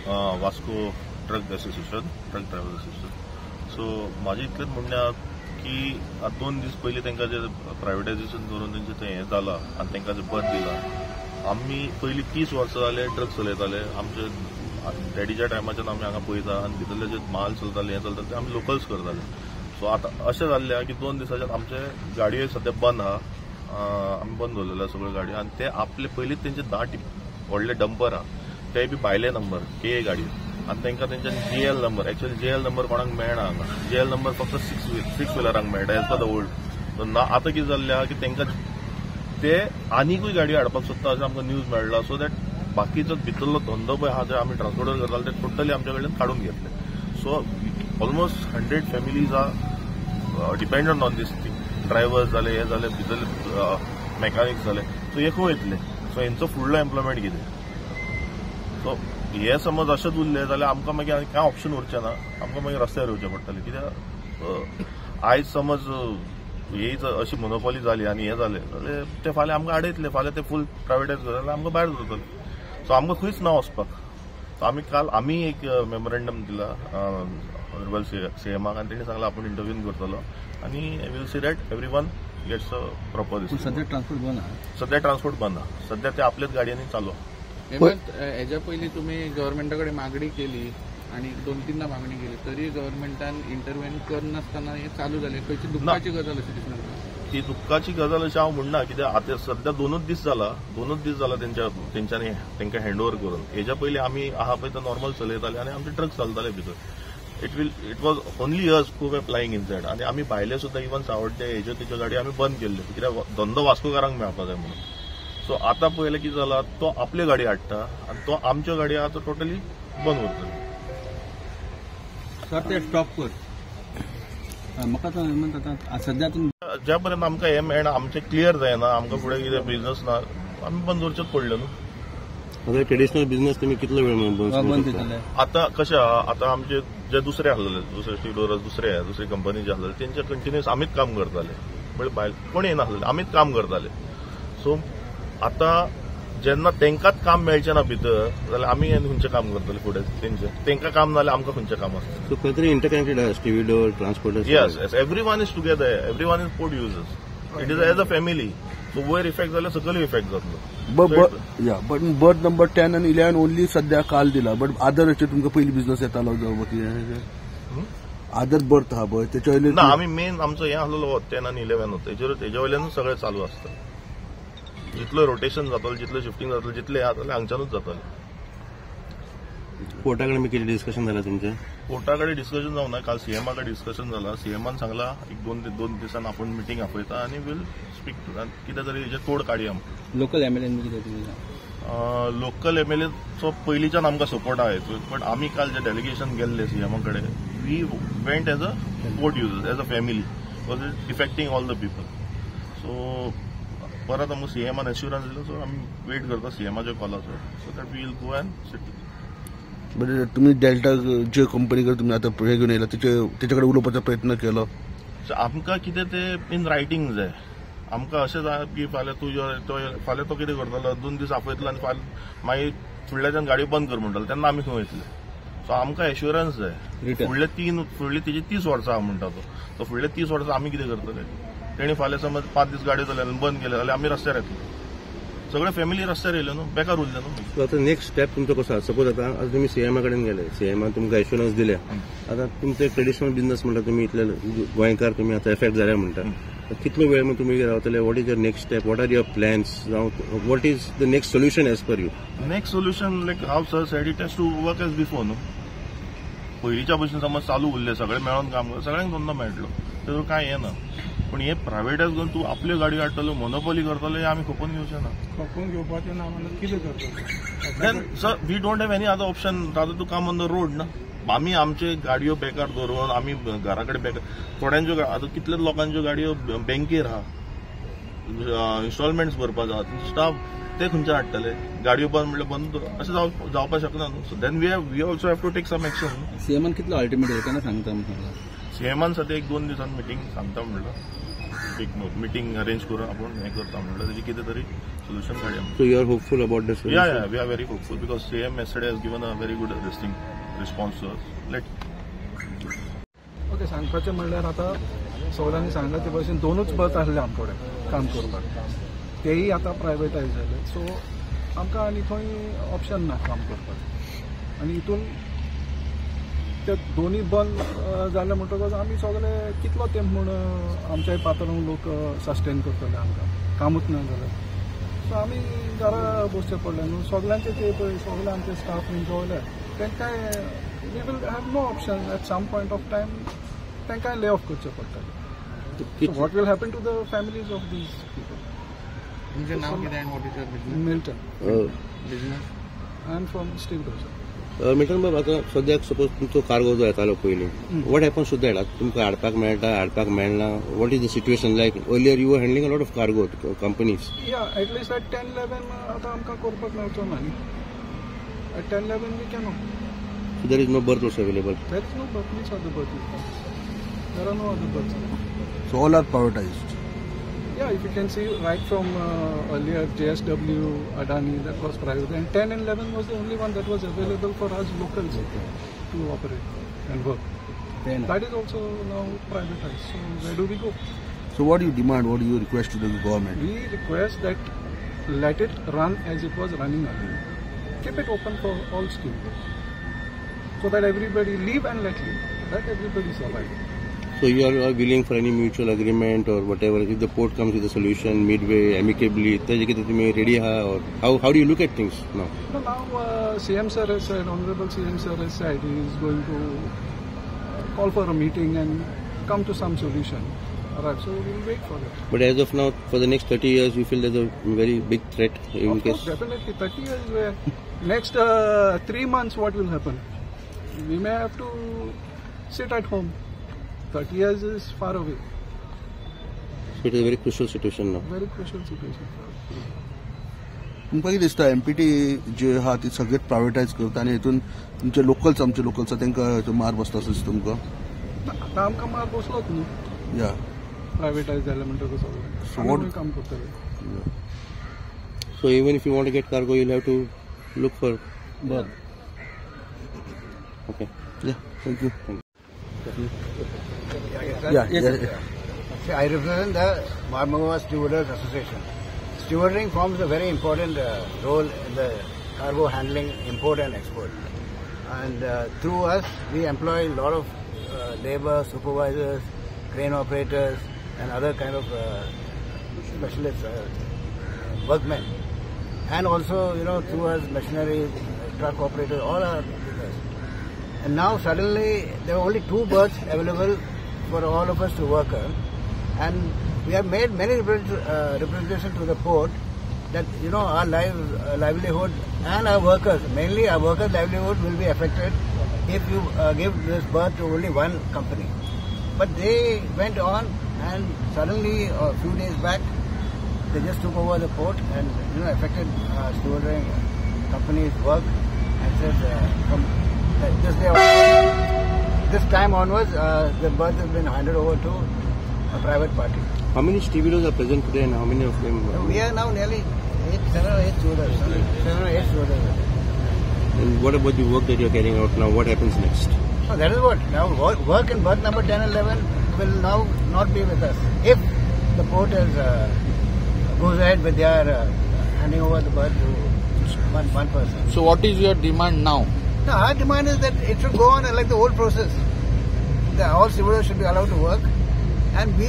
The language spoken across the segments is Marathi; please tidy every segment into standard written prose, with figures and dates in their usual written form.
Vasco truck association, truck driver association. So माझे इतलेंच म्हणणें की 2 दीस पयलीं तांकां जे प्रायवेटायझेशन करून तेंचें तें हें जालां आनी तांकां जे बंद दिलां. आमी पयलीं 30 वर्सां जाले ट्रक चलयताले. आमचे डॅडीच्या टायमाच्यान आमी हांगा पळयता आनी भितरले जे माल चलताले हें चलताले ते आमी लोकल्स करताले. सो आतां अशें जाल्लें की 2 दिसाच्यान आमचे गाडयो सद्या बंद आहा. आमी बंद दवरलेल्यो सगळ्यो गाडयो आनी ते आपले पयलींच तेंचे 10 व्हडले डंपर आहा ते बी भायले नंबर के गाडयो आनी तांकां तेंच्यानी JL number, actually JL number कोणाक मेळना हांगा. JL नंबर फक्त 6 व्हिलरांक मेळटा एज पर द ओल्ड. आतां कितें जाल्लें आहा की तांकां ते आनीकूय गाडयो हाडपाक सोदता अशें आमकां न्यूज मेळ्ळा. सो दॅट बाकीचो भितरलो धंदो पळय आहा जे आमी ट्रान्सपोर्टर करताले ते टोटली आमच्या कडल्यान काडून घेतले. So almost 100 families are dependent on these thing. Drivers जाले, हे जाले, भितरले मॅकॅनिक्स जाले. सो हे खंय वयतले? सो हेंचो फुडलो एम्प्लॉयमेंट कितें? सो हे समज अशेंच उरलें जाल्यार आमकां मागीर आनी कांय ऑप्शन उरचें ना. आमकां मागीर रस्त्यार येवचें पडटलें. कित्याक आयज समज ही अशी मोनोपॉली जाली आनी हें जालें जाल्यार ते फाल्यां आमकां आडयतले. फाल्यां ते फूल प्रायवेटायज जाल्यार आमकां भायर दवरतले. सो आमकां खंयच ना वचपाक. सो आमी एक मेमोरेंडम दिला ऑनरेबल CMाक आनी तेणी सांगलां आपूण इंटरव्यून करतलो आनी I will see that every one gets a proper response. सध्या ट्रान्सपोर्ट बंद आहा. सध्या ट्रान्सपोर्ट बंद आहा. सध्या ते आपल्याच गाडयांनी चालू आहा. हेच्या पयलीं तुमी गव्हर्नमेंटा कडेन मागणी केली आणि 2-3दा मागणी केली तरी गव्हर्नमेंटान इंटरव्हेन करनासतना हे चालू जालें. खंयची दुख्खाची गजाल अशी दिसना? ही दुख्खाची गजाल अशी हांव म्हणना. कित्याक आतां सध्या 2 दीस जाला तेंच्यांनी तांकां हँडओव्हर करून. हेच्या पयलीं आमी आहा पळय ते नॉर्मल चलयताले आनी आमचे ट्रक चलताले भितर. इट वॉज ओन्ली अस हू वर फ्लायिंग इनसायड आनी आमी भायले सुद्दां इवन सावड्डे हेज्यो तेज्यो गाडी आमी बंद केल्ल्यो कित्याक धंदो वास्कोकारांक मेळपा जाय म्हणून. सो आतां पळयलें कितें जाला तो आपल्यो गाडी हाडटा आनी तो आमच्यो गाडयो आहा तो टोटली बंद उरतलो. सर ते स्टॉप कर म्हाका म्हणटा सध्या ज्या पर्यंत आमकां हें मेळना आमचें क्लियर जायना आमकां फुडें कितें बिझनस ना आमी बंद दवरचेच पडले न्हू. ट्रेडिशनल बिझनेस तुम्ही कितलो वेळ बंद दितले? आतां कशें आहा आतां आमचे जे दुसरे आसलेले दुसरे स्टिडोरस दुसरी कंपनी जे आसलेले तेंचे कंटिन्युअस आमीच काम करताले. म्हणजे भायर कोण येनासलेले आमीच काम करताले. सो आतां जेन्ना तेंकांच काम मेळचें ना भितर जाल्यार आमी खंयचें काम करतले फुडें तेंकां काम नाल्यार आमकां खंयचें काम आसतलें. सो खंय तरी इंटरकनेक्टेड आहा stevedore transporters. Yes every one is together. Every one is port users. It is as a family. So वयर इफेक्ट जाल्यार सकयल इफेक्ट जातलो. But berth number 10 and 11 only सध्या काल दिला. बट आदर हेचे तुमकां पयली बिझनस येतालो जावं कितें आदर बर्थ आहा पळय तेच्या वयल्यान ना आमी मेन आमचो हें आसलेलो 10 and 11 तेच्या वयल्यानूच सगळें चालू आसता. जितलो रोटेशन जातलो जितलें शिफ्टिंग जातलें जितलें जातलें हांगच्यानूच जातलें. कोर्टा कडेन कितें डिस्कशन जालां तुमचें? कोर्टा कडेन डिस्कशन जावं ना. काल CMा कडेन डिस्कशन जालां. CMान सांगलां एक 2 दिसान आपूण मिटींग आपयता आनी विल स्पीक कितें तरी हेजे तोड काडया. लोकल MLA कितें लोकल MLAचो पयलींच्यान आमकां सपोर्ट आहा बट आमी काल जे डेलिगेशन गेल्ले CMा कडेन we went as a port users as a family because it affecting all the people. So परत आमकां CMान एश्युरन्स दिलो. सो आमी वेट करता CMाच्या कॉलाचो so that we will go and sit. But तुम्ही डेल्टा जे कंपनीकडे तुम्ही आता हे घेऊन येयला त्याच्याकडे उलोवपाचो प्रयत्न केलो? आमकां कितें ते इन रायटींग जाय. आमकां अशें जाय की फाल्यां तो कितें करतलो 2 दीस आपयतलो आनी मागीर फुडल्याच्यान गाडी बंद कर म्हणटलो तेन्ना आमी खंय वयतले. सो आमकां एश्युरन्स जाय. फुडले तेजी 30 वर्सां आहा म्हणटा तो फुडले 30 वर्सां आमी कितें करतले? तेणी फाल्यां समज 5 दीस गाडी चलयले बंद केले जाल्यार आमी रस्त्यार येतले. सगळे फॅमिली रस्त्यार येयले न्हू बेकार उरले न्हू. आता नेक्स्ट स्टेप तुमचो कसो आसा? सपोज आता तुम्ही CMा कडेन गेले CMान तुमकां एश्युरन्स दिल्या. आता तुमचे ट्रेडिशनल बिझनेस म्हणटा तुम्ही इतले गोंयकार तुम्ही आता इफेक्ट जाल्या म्हणटा कितलो वेळ तुम्ही रावतले? What is your next step? What are your plans? What is the next solution as per you? Next solution like how sir said it has to work as before न्हू. पयलींच्या भशेन समज चालू उरले सगळे मेळून काम कर सगळ्यांक धंदो मेळटलो तर कांय हें ना. पण हे प्रायवेटायज करून तूं आपल्यो गाडयो हाडटलो मोनोपॉली करतलो हे आमी खपोवन घेवचे ना. खपोवन घेवपाचें ना म्हणल्यार कितें करतलो? Then sir we don't have any other option rather to come on the road ना. आमी आमचे गाडयो बेकार दवरून आमी घरा कडेन बेकार थोड्यांच्यो आतां कितलेच लोकांच्यो गाडयो बँकेर आहा इन्स्टॉलमेंट्स भरपाक जाता स्टाफ ते खंयचे हाडटले? गाडयो बंद म्हणल्यार बंद अशें जावपाक शकना न्हू. So then we also have to take some action. CMान कितलो अल्टिमेट केन्ना सांगता म्हाका? CMान सद्या 1-2 दिसान मिटींग सांगता म्हणलं एक मिटींग अरेंज करून आपण हें करता म्हणलं तेजी कितें तरी solution काढूया. So you are hopeful about this? Yeah, we are very hopeful because CM yesterday has given a very good response to us. Okay, सांगपाचें म्हणल्यार आतां सगळ्यांनी सांगला ते भशेन 2च बस आसले आमचे कडेन काम करपाक, तेय आतां प्रायवेटायज जाले. सो आमकां आनी खंय ऑप्शन ना काम करपाक, आनी हितून ते दोनूय बंद जाले म्हणटकच आमी सगळे कितलो तेंप म्हूण आमच्याय पात्रांव लोक सस्टेन करतले, आमकां कामूच ना जाल्यार. सो आमी घरा बसचे पडले न्हू, सगळ्यांचे ते पळय सगळे आमचे स्टाफ बीन जोडले, तेंकांय we will have no option at some point of time, तेंकांय ले ऑफ करचे पडटले. What will happen to the families of these people. तुमचें नाव कितें आनी what is your business? Milton. Business? I am from Steel Brothers. Milton बाब, आता सद्याक सपोज तुमचो कार्गो जो येतालो पयलीं, वॉट हॅपन्स टू दॅट? तुमकां हाडपाक मेळटा, हाडपाक मेळना? What is the situation like? Earlier you were handling a lot of cargo companies. या एटलीस्ट एट 10-11 आतां आमकां करपाक मेळचो ना न्ही. At 10-11 we cannot. So there is no berth also available. There is no berth. Which other berth is there? There are no other berths. So all are privatized. Yeah, if you can see right from earlier JSW, Adani, that was private, and 10 and 11 was the only one that was available for us locals to operate and work. That is also now privatized. So where do we go? So what do you demand? What do you request to the government? We request that let it run as it was running earlier. Keep it open for all steamboats, so that everybody live and let live, that everybody survive. So you are willing for any mutual agreement or whatever, if the port comes with a solution midway, amicably, then you ready, or how do you look at things now? No, now CM sir has said, Honorable CM sir has said he is going to call for a meeting and come to some solution. Alright, so we will wait for that. But as of now, for the next 30 years, you feel there's a very big threat in Of case? course, definitely. 30 years where next 3 months what will happen? We may have to sit at home. 30 years is far away. So it is a very crucial situation now. Very crucial situation. तुमकां कितें दिसता एमपीटी जे आहा ती सगळेच प्रायवेटायज करता आनी हितून तुमचे लोकल्स आमचे लोकल्स तांकां मार बसता असो दिसता तुमकां? आतां आमकां मार बसलोच न्हू, या प्रायवेटायज जाले म्हणटकच सगळें काम करतले. So even if you want to get cargo, you'll have to look for berth. Okay. Yeah, thank you. See, I represent the Marmagua Stewarders Association. Stewarding forms a very important role in the cargo handling, import and export. And through us, we employ a lot of labor, supervisors, crane operators, and other kind of specialists, workmen. And also, through us, machinery, truck operators, all are with us. And now suddenly there are only 2 berths available for all of us to work on. And we have made many representations to the port that, our livelihood and our workers, mainly our workers' livelihood will be affected if you give this berth to only one company. But they went on and suddenly a few days back they just took over the port and affected stewarding companies' work and said from this time onwards the berth has been handed over to a private party. How many stevedots are present today and how many of them? We are now nearly 7 or 8 stewarders. 7 or 8 stewarders. And what about the work that you are carrying out now? What happens next? So that is what. Now work in berth number 10 and 11 will now not be with us. If the port goes ahead with their handing over the berth to one person. So what is your demand now? No, our demand is that it should go on like the old process. All stewarders should be allowed to work. And we,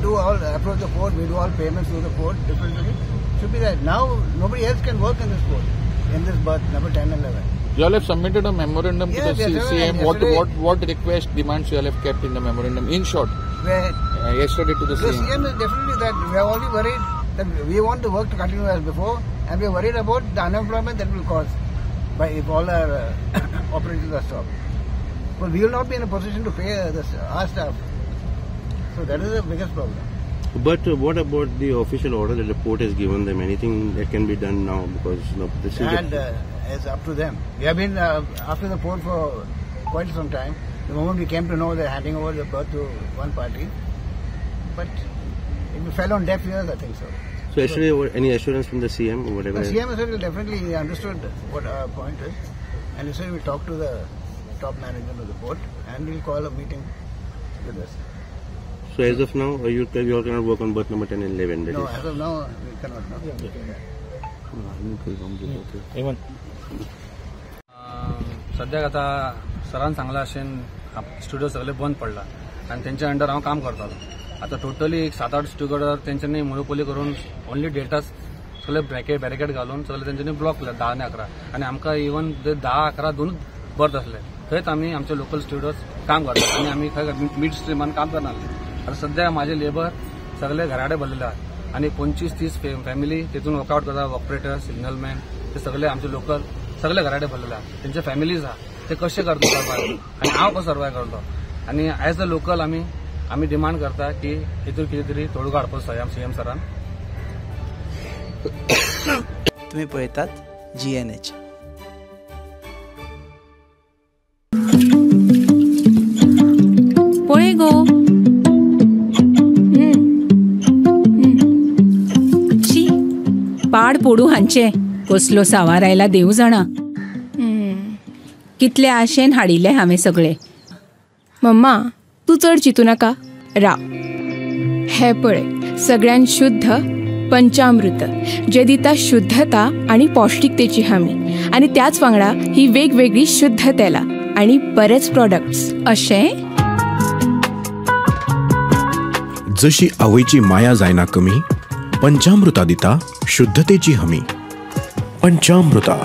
do all approach the port, we do all payments through the port differently. Should be that. Now, nobody else can work in this port, in this berth, number 10 and 11. You all have submitted a memorandum to the CM. What request demands you all have kept in the memorandum? In short, yesterday to the CM. The CM is definitely that we are only worried that we want the work to continue as before, and we are worried about the unemployment that will cause if all our operations are stopped. But we will not be in a position to pay our staff. So that is the biggest problem. But what about the official order that the port has given them? Anything that can be done now? Because this is it's up to them. We have been after the port for quite some time. The moment we came to know they're handing over the berth to one party, but it fell on deaf ears, I think so. So actually, any assurance from the CM or whatever? The CM will definitely understood what our point is, and he said we'll talk to the top management of the port and we'll call a meeting with us. So as of now, you all cannot work on berth number 10 and 11? No, as of now, we cannot. No. सद्याक आता सरान सांगला अशें स्टुडिओ सगळे बंद पडला आणि त्यांच्या अंडर हांव काम करतालो. आता टोटली एक 7-8 स्टुडिओ तेंच्यांनी मोनोपोली करून ओनली डेटा सगळे बॅरिकेड घालून सगळे तेंच्यांनी ब्लॉक केला 10 आणि 11 आणि आमकां इवन 10-11 दोनूच बर्थ असले. थंयच आमी आमचे लोकल स्टुडिओज काम करतात आणि आमी खंय मिड स्ट्रीमान काम करनासले. आता सध्या माझे लेबर सगळे घराडे भरलेले आहात आणि 25-30 फॅमिली तितून वर्कआउट करतात. ऑपरेटर, सिग्नलमॅन ते सगळे आमचे लोकल सगळे घराडे भरलेले आहात. त्यांचे फॅमिलीज आहात ते कसे करतो सर्वायव आणि हांव कसो सर्वायव करतो. आणि ॲज अ लोकल आमी डिमांड करता की हेतून कितें तरी तोडगो हाडपाचो सीएम सरान. तुम्ही पळयतात GNH. पळय गो शी पाड पोडू हांचे कसलो सावार आयला देव जाणा. कितले आशेन हाडिल्ले हांवें सगळे. मम्मा तू चड चितू नाका राव. हे पळय सगळ्यान शुद्ध पंचामृत जे दिता शुद्धता आणि पौष्टिकतेची हमी आणि त्याच वांगडा ही वेगवेगळी शुद्ध तेला आणि बरेच प्रोडक्ट्स अशें. जशी आवयची माया जायना कमी पंचामृता दिता शुद्धतेची हमी. पंचामृता